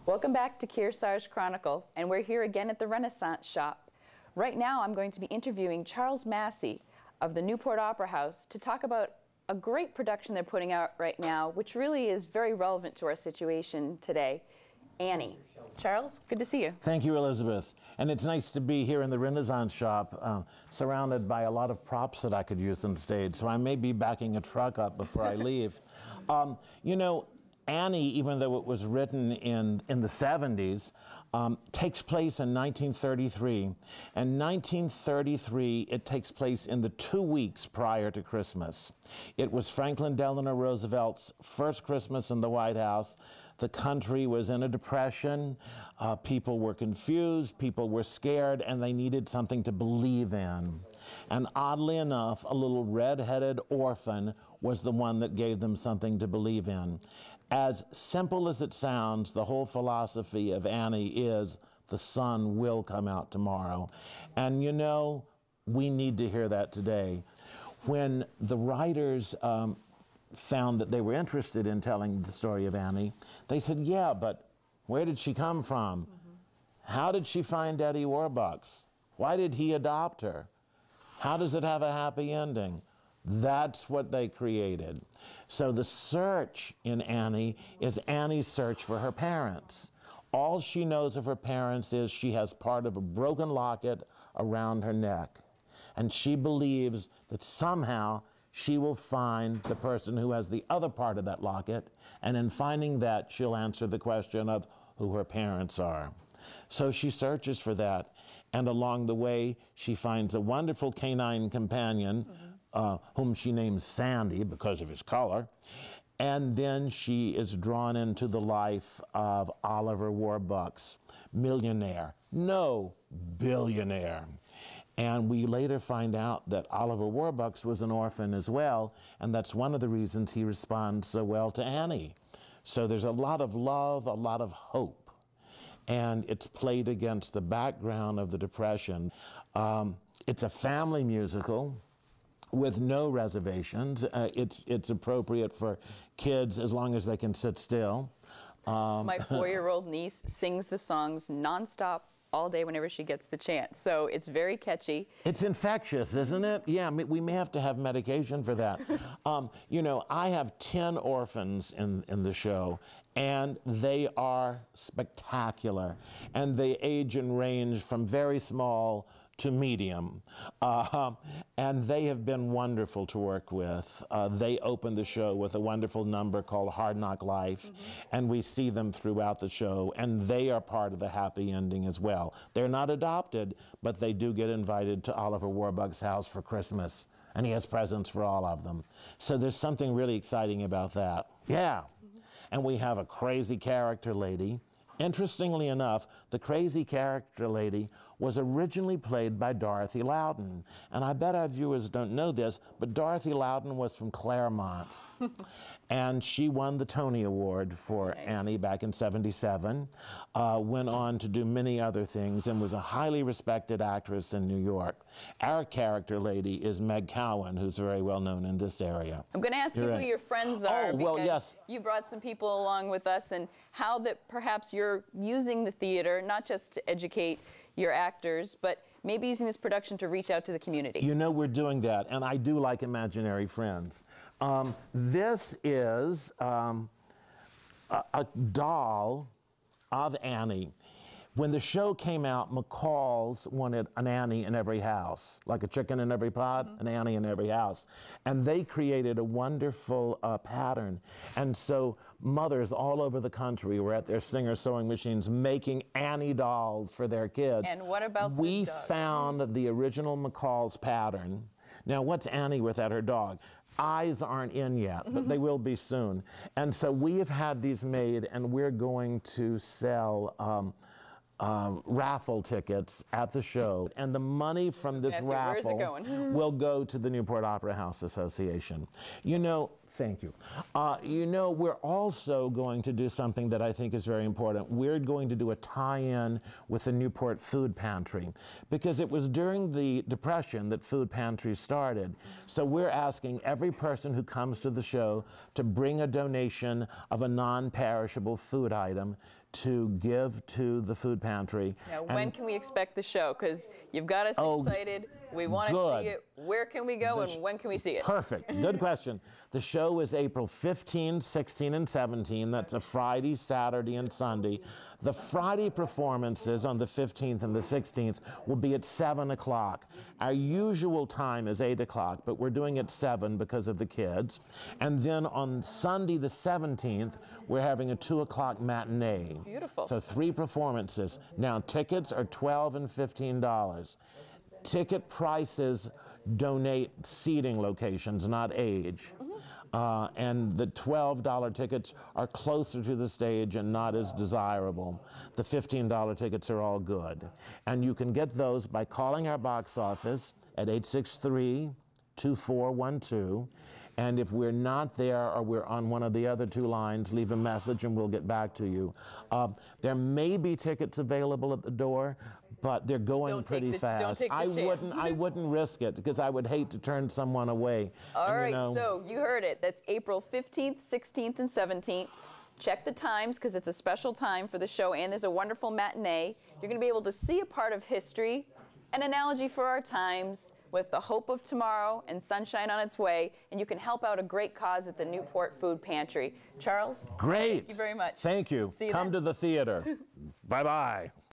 Welcome back to Kearsarge Chronicle, and we're here again at the Renaissance Shop. Right now I'm going to be interviewing Charles Massey of the Newport Opera House to talk about a great production they're putting out right now, which really is very relevant to our situation today, Annie. Charles, good to see you. Thank you, Elizabeth. And it's nice to be here in the Renaissance Shop, surrounded by a lot of props that I could use on stage, so I may be backing a truck up before I leave. You know, Annie, even though it was written in the 70s, takes place in 1933. And 1933, it takes place in the 2 weeks prior to Christmas. It was Franklin Delano Roosevelt's first Christmas in the White House. The country was in a depression. People were confused, people were scared, and they needed something to believe in. And oddly enough, a little red-headed orphan was the one that gave them something to believe in. As simple as it sounds, the whole philosophy of Annie is the sun will come out tomorrow. And you know, we need to hear that today. When the writers found that they were interested in telling the story of Annie, they said, yeah, but where did she come from? How did she find Daddy Warbucks? Why did he adopt her? How does it have a happy ending? That's what they created. So the search in Annie is Annie's search for her parents. All she knows of her parents is she has part of a broken locket around her neck. And she believes that somehow she will find the person who has the other part of that locket, and in finding that, she'll answer the question of who her parents are. So she searches for that, and along the way, she finds a wonderful canine companion, whom she names Sandy because of his color, and then she is drawn into the life of Oliver Warbucks, millionaire, no, billionaire. And we later find out that Oliver Warbucks was an orphan as well, and that's one of the reasons he responds so well to Annie. So there's a lot of love, a lot of hope, and it's played against the background of the Depression. It's a family musical with no reservations. It's appropriate for kids as long as they can sit still. My 4-year-old niece sings the songs nonstop all day whenever she gets the chance. So it's very catchy. It's infectious, isn't it? Yeah, we may have to have medication for that. You know, I have 10 orphans in the show, and they are spectacular. And they age and range from very small to medium. And they have been wonderful to work with. They opened the show with a wonderful number called Hard Knock Life, and we see them throughout the show, and they are part of the happy ending as well. They're not adopted, but they do get invited to Oliver Warbucks' house for Christmas, and he has presents for all of them. So there's something really exciting about that. Yeah. And we have a crazy character lady. Interestingly enough, the crazy character lady was originally played by Dorothy Loudon. And I bet our viewers don't know this, but Dorothy Loudon was from Claremont. And she won the Tony Award for Annie back in '77, went on to do many other things, and was a highly respected actress in New York. Our character lady is Meg Cowan, who's very well known in this area. I'm going to ask you who your friends are, because yes. You brought some people along with us, and how that perhaps you're using the theater, not just to educate your actors, but maybe using this production to reach out to the community. You know, we're doing that, and I do like imaginary friends. This is a doll of Annie. When the show came out, McCall's wanted an Annie in every house, like a chicken in every pot, an Annie in every house. And they created a wonderful pattern. And so mothers all over the country were at their Singer sewing machines making Annie dolls for their kids. And what about We found the original McCall's pattern. Now, what's Annie without her dog? Eyes aren't in yet, but they will be soon. And so we have had these made, and we're going to sell raffle tickets at the show, and the money from this raffle will go to the Newport Opera House Association. You know, Thank you. You know, we're also going to do something that I think is very important. We're going to do a tie-in with the Newport Food Pantry, because it was during the Depression that food pantries started. So we're asking every person who comes to the show to bring a donation of a non-perishable food item to give to the food pantry. Now, when can we expect the show? Because you've got us excited. We want to see it. Where can we go and when can we see it? Perfect. Good question. The show is April 15, 16, and 17. That's a Friday, Saturday, and Sunday. The Friday performances on the 15th and the 16th will be at 7 o'clock. Our usual time is 8 o'clock, but we're doing it 7 because of the kids. And then on Sunday the 17th, we're having a 2 o'clock matinee. Beautiful. So 3 performances. Now, tickets are $12 and $15. Ticket prices donate seating locations, not age. And the $12 tickets are closer to the stage and not as desirable. The $15 tickets are all good. And you can get those by calling our box office at 863-2412. And if we're not there or we're on one of the other 2 lines, leave a message and we'll get back to you. There may be tickets available at the door, but they're going pretty fast. Don't take the chance. I wouldn't risk it because I would hate to turn someone away. All right, so you heard it. That's April 15th, 16th, and 17th. Check the times because it's a special time for the show, and there's a wonderful matinee. You're going to be able to see a part of history, an analogy for our times, with the hope of tomorrow and sunshine on its way, and you can help out a great cause at the Newport Food Pantry. Charles? Great. Thank you very much. Thank you. See you Come then. to the theater. Bye-bye.